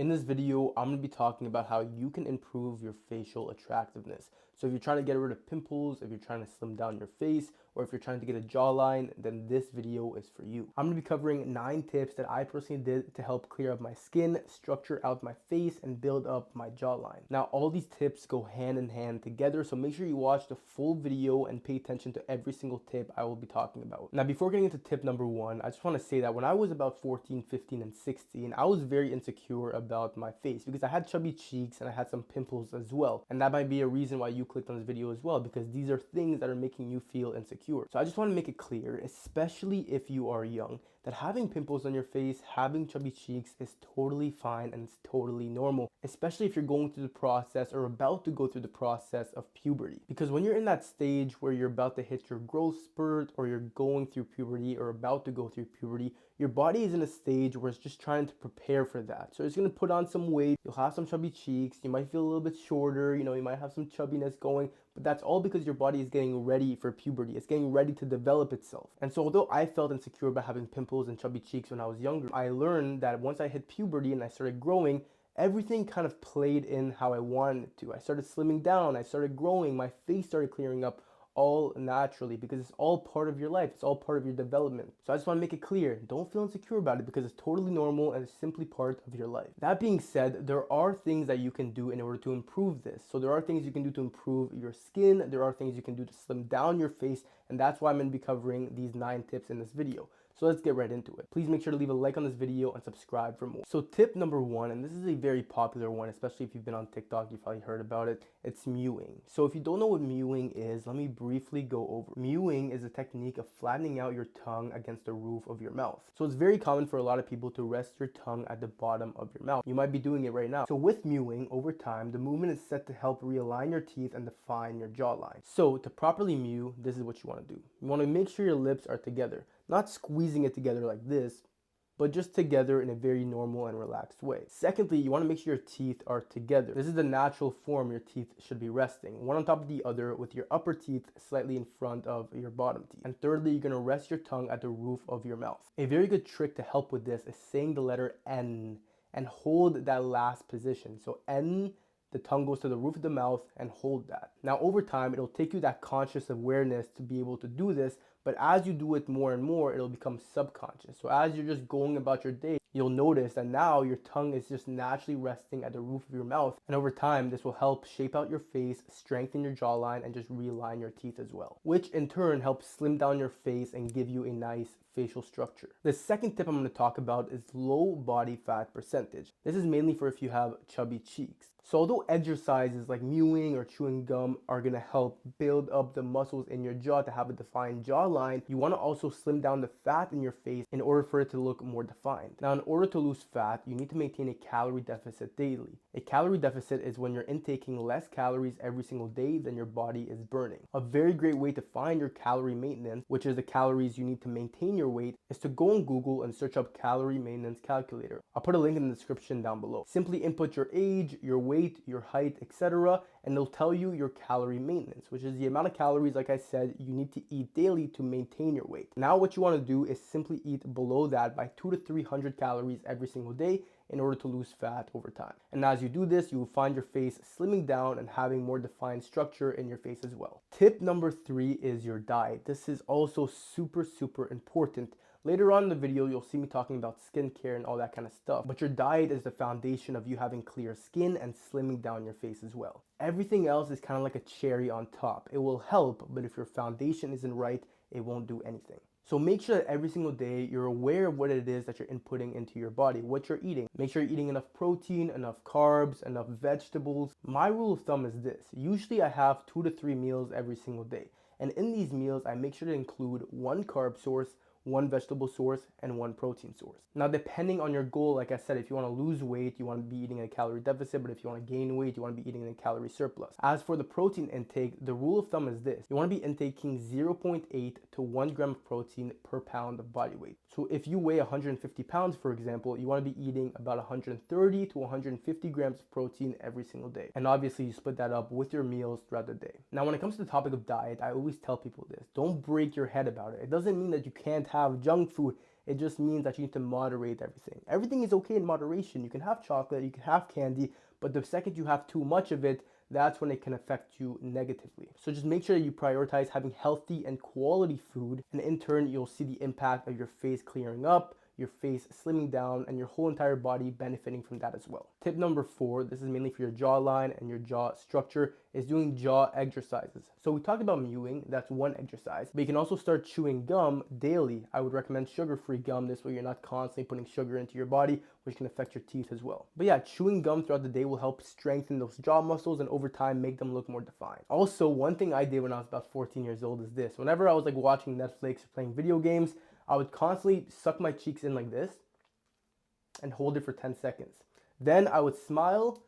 In this video, I'm going to be talking about how you can improve your facial attractiveness. So if you're trying to get rid of pimples, if you're trying to slim down your face, or if you're trying to get a jawline, then this video is for you. I'm going to be covering 9 tips that I personally did to help clear up my skin, structure out my face, and build up my jawline. Now, all these tips go hand in hand together, so make sure you watch the full video and pay attention to every single tip I will be talking about. Now, before getting into tip number 1, I just want to say that when I was about 14, 15, and 16, I was very insecure about my face because I had chubby cheeks and I had some pimples as well. And that might be a reason why you clicked on this video as well, because these are things that are making you feel insecure. So I just want to make it clear, especially if you are young, that having pimples on your face, having chubby cheeks is totally fine and it's totally normal, especially if you're going through the process or about to go through the process of puberty. Because when you're in that stage where you're about to hit your growth spurt, or you're going through puberty or about to go through puberty, your body is in a stage where it's just trying to prepare for that. So it's going to put on some weight, you'll have some chubby cheeks, you might feel a little bit shorter, you might have some chubbiness going, but that's all because your body is getting ready for puberty. It's getting ready to develop itself. And so although I felt insecure about having pimples and chubby cheeks when I was younger, I learned that once I hit puberty and I started growing, everything kind of played in how I wanted it to. I started slimming down, I started growing, my face started clearing up, all naturally, because it's all part of your life. It's all part of your development. So I just want to make it clear, don't feel insecure about it because it's totally normal and it's simply part of your life. That being said, there are things that you can do in order to improve this. So there are things you can do to improve your skin. There are things you can do to slim down your face. And that's why I'm going to be covering these 9 tips in this video. So let's get right into it. Please make sure to leave a like on this video and subscribe for more. So tip number 1, and this is a very popular one, especially if you've been on TikTok, you've probably heard about it. It's mewing. So if you don't know what mewing is, let me briefly go over. Mewing is a technique of flattening out your tongue against the roof of your mouth. So it's very common for a lot of people to rest your tongue at the bottom of your mouth. You might be doing it right now. So with mewing, over time, the movement is set to help realign your teeth and define your jawline. So to properly mew, this is what you want to do. You want to make sure your lips are together. Not squeezing it together like this, but just together in a very normal and relaxed way. Secondly, you want to make sure your teeth are together. This is the natural form your teeth should be resting, one on top of the other, with your upper teeth slightly in front of your bottom teeth. And thirdly, you're going to rest your tongue at the roof of your mouth. A very good trick to help with this is saying the letter N and hold that last position. So N, the tongue goes to the roof of the mouth, and hold that. Now over time, it'll take you that conscious awareness to be able to do this, but as you do it more and more, it'll become subconscious. So as you're just going about your day, you'll notice that now your tongue is just naturally resting at the roof of your mouth. And over time, this will help shape out your face, strengthen your jawline, and just realign your teeth as well, which in turn helps slim down your face and give you a nice facial structure. The second tip I'm going to talk about is low body fat percentage. This is mainly for if you have chubby cheeks. So although exercises like mewing or chewing gum are going to help build up the muscles in your jaw to have a defined jawline, you want to also slim down the fat in your face in order for it to look more defined. Now, in order to lose fat, you need to maintain a calorie deficit daily. A calorie deficit is when you're intaking less calories every single day than your body is burning. A very great way to find your calorie maintenance, which is the calories you need to maintain your weight, is to go on Google and search up calorie maintenance calculator. I'll put a link in the description down below. Simply input your age, your weight, your height, etc., and it'll tell you your calorie maintenance, which is the amount of calories, like I said, you need to eat daily to maintain your weight. Now what you want to do is simply eat below that by 200 to 300 calories every single day in order to lose fat over time. And as you do this, you will find your face slimming down and having more defined structure in your face as well. Tip number 3 is your diet. This is also super important. Later on in the video, you'll see me talking about skincare and all that kind of stuff. But your diet is the foundation of you having clear skin and slimming down your face as well. Everything else is kind of like a cherry on top. It will help, but if your foundation isn't right, it won't do anything. So make sure that every single day you're aware of what it is that you're inputting into your body, what you're eating. Make sure you're eating enough protein, enough carbs, enough vegetables. My rule of thumb is this. Usually I have 2 to 3 meals every single day. And in these meals, I make sure to include 1 carb source, 1 vegetable source, and 1 protein source. Now, depending on your goal, like I said, if you want to lose weight, you want to be eating in a calorie deficit, but if you want to gain weight, you want to be eating in a calorie surplus. As for the protein intake, the rule of thumb is this. You want to be intaking 0.8 to 1 gram of protein per pound of body weight. So if you weigh 150 pounds, for example, you want to be eating about 130 to 150 grams of protein every single day. And obviously, you split that up with your meals throughout the day. Now, when it comes to the topic of diet, I always tell people this. Don't break your head about it. It doesn't mean that you can't have junk food. It just means that you need to moderate everything. Everything is okay in moderation. You can have chocolate, you can have candy, but the second you have too much of it, that's when it can affect you negatively. So just make sure that you prioritize having healthy and quality food, and in turn, you'll see the impact of your face clearing up, your face slimming down, and your whole entire body benefiting from that as well. Tip number 4, this is mainly for your jawline and your jaw structure, is doing jaw exercises. So we talked about mewing, that's one exercise, but you can also start chewing gum daily. I would recommend sugar-free gum, this way you're not constantly putting sugar into your body, which can affect your teeth as well. But yeah, chewing gum throughout the day will help strengthen those jaw muscles and over time make them look more defined. Also, one thing I did when I was about 14 years old is this. Whenever I was like watching Netflix or playing video games, I would constantly suck my cheeks in like this and hold it for 10 seconds. Then I would smile,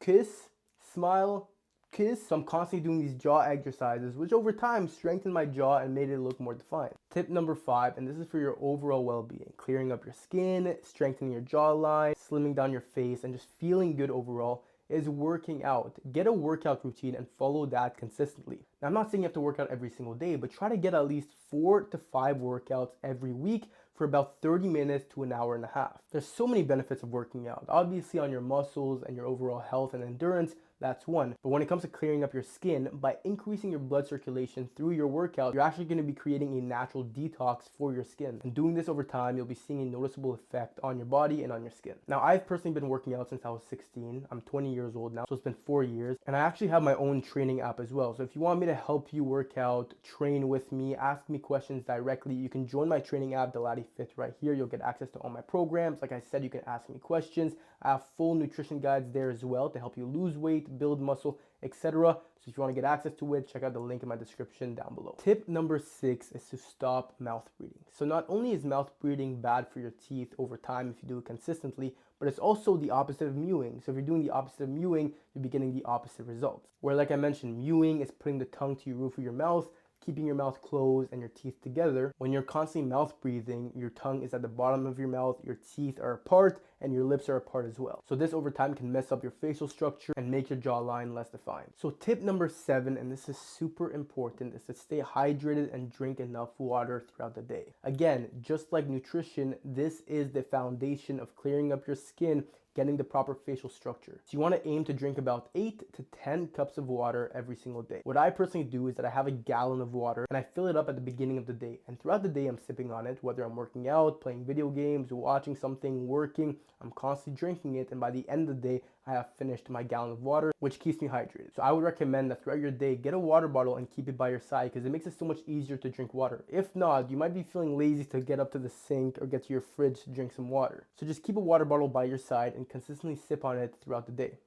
kiss, smile, kiss. So I'm constantly doing these jaw exercises, which over time strengthened my jaw and made it look more defined. Tip number 5, and this is for your overall well-being, clearing up your skin, strengthening your jawline, slimming down your face, and just feeling good overall, is working out. Get a workout routine and follow that consistently. Now, I'm not saying you have to work out every single day, but try to get at least 4 to 5 workouts every week for about 30 minutes to an hour and a half. There's so many benefits of working out. Obviously on your muscles and your overall health and endurance, that's one. But when it comes to clearing up your skin, by increasing your blood circulation through your workout, you're actually going to be creating a natural detox for your skin. And doing this over time, you'll be seeing a noticeable effect on your body and on your skin. Now, I've personally been working out since I was 16. I'm 20 years old now, so it's been 4 years. And I actually have my own training app as well. So if you want me to help you work out, train with me, ask me questions directly, you can join my training app, Dalati Fit, right here. You'll get access to all my programs. Like I said, you can ask me questions. I have full nutrition guides there as well to help you lose weight, build muscle, etc. So if you want to get access to it, check out the link in my description down below. Tip number 6 is to stop mouth breathing. So not only is mouth breathing bad for your teeth over time if you do it consistently, but it's also the opposite of mewing. So if you're doing the opposite of mewing, you'll be getting the opposite results. Where, like I mentioned, mewing is putting the tongue to your roof of your mouth, keeping your mouth closed and your teeth together. When you're constantly mouth breathing, your tongue is at the bottom of your mouth, your teeth are apart, and your lips are apart as well. So this over time can mess up your facial structure and make your jawline less defined. So tip number 7, and this is super important, is to stay hydrated and drink enough water throughout the day. Again, just like nutrition, this is the foundation of clearing up your skin, getting the proper facial structure. So you want to aim to drink about 8 to 10 cups of water every single day. What I personally do is that I have a gallon of water and I fill it up at the beginning of the day. And throughout the day, I'm sipping on it, whether I'm working out, playing video games, watching something, working, I'm constantly drinking it. And by the end of the day, I have finished my gallon of water, which keeps me hydrated. So I would recommend that throughout your day, get a water bottle and keep it by your side because it makes it so much easier to drink water. If not, you might be feeling lazy to get up to the sink or get to your fridge to drink some water. So just keep a water bottle by your side and consistently sip on it throughout the day.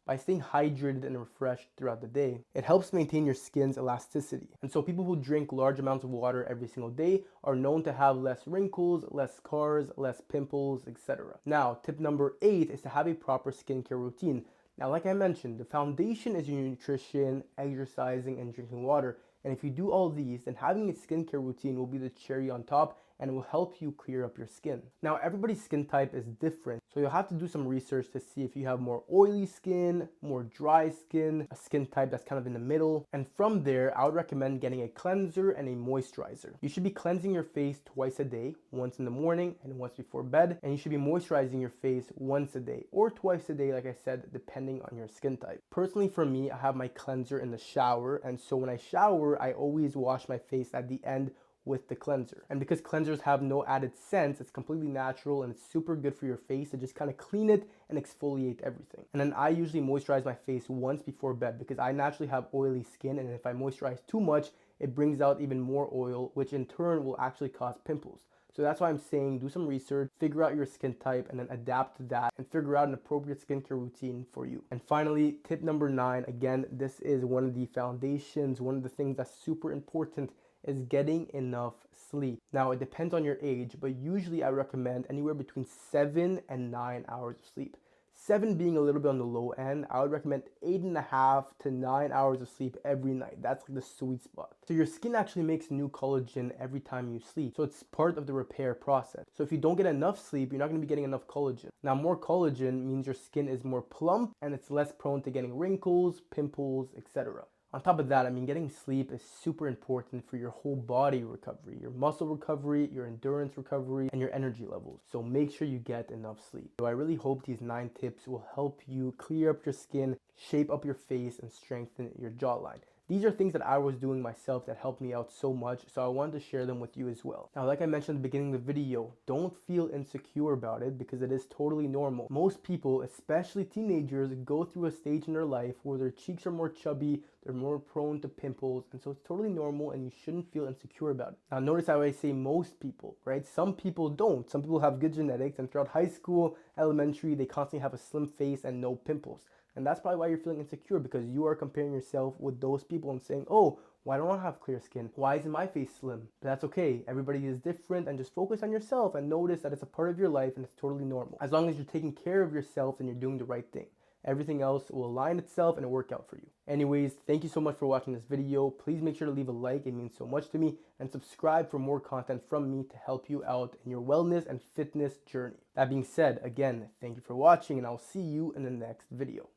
By staying hydrated and refreshed throughout the day, it helps maintain your skin's elasticity. And so people who drink large amounts of water every single day are known to have less wrinkles, less scars, less pimples, etc. Now, tip number 8 is to have a proper skincare routine. Now, like I mentioned, the foundation is your nutrition, exercising, and drinking water. And if you do all these, then having a skincare routine will be the cherry on top and will help you clear up your skin. Now, everybody's skin type is different, so you'll have to do some research to see if you have more oily skin, more dry skin, a skin type that's kind of in the middle. And from there, I would recommend getting a cleanser and a moisturizer. You should be cleansing your face twice a day, once in the morning and once before bed. And you should be moisturizing your face once a day or twice a day, like I said, depending on your skin type. Personally, for me, I have my cleanser in the shower. And so when I shower, I always wash my face at the end with the cleanser. And because cleansers have no added scents, it's completely natural and it's super good for your face to just kind of clean it and exfoliate everything. And then I usually moisturize my face once before bed because I naturally have oily skin, and if I moisturize too much, it brings out even more oil, which in turn will actually cause pimples. So that's why I'm saying do some research, figure out your skin type, and then adapt to that and figure out an appropriate skincare routine for you. And finally, tip number 9, again, this is one of the foundations, one of the things that's super important, is getting enough sleep. Now, it depends on your age, but usually I recommend anywhere between 7 and 9 hours of sleep. 7 being a little bit on the low end. I would recommend 8.5 to 9 hours of sleep every night. That's like the sweet spot. So your skin actually makes new collagen every time you sleep. So it's part of the repair process. So if you don't get enough sleep, you're not going to be getting enough collagen. Now, more collagen means your skin is more plump and it's less prone to getting wrinkles, pimples, etc. On top of that, I mean, getting sleep is super important for your whole body recovery, your muscle recovery, your endurance recovery, and your energy levels. So make sure you get enough sleep. So I really hope these 9 tips will help you clear up your skin, shape up your face, and strengthen your jawline. These are things that I was doing myself that helped me out so much, so I wanted to share them with you as well. Now, like I mentioned at the beginning of the video, don't feel insecure about it because it is totally normal. Most people, especially teenagers, go through a stage in their life where their cheeks are more chubby, they're more prone to pimples, and so it's totally normal and you shouldn't feel insecure about it. Now, notice how I say most people, right? Some people don't. Some people have good genetics, and throughout high school, elementary, they constantly have a slim face and no pimples. And that's probably why you're feeling insecure, because you are comparing yourself with those people and saying, oh, why don't I have clear skin? Why isn't my face slim? But that's okay. Everybody is different, and just focus on yourself and notice that it's a part of your life and it's totally normal. As long as you're taking care of yourself and you're doing the right thing, everything else will align itself and work out for you. Anyways, thank you so much for watching this video. Please make sure to leave a like. It means so much to me. And subscribe for more content from me to help you out in your wellness and fitness journey. That being said, again, thank you for watching, and I'll see you in the next video.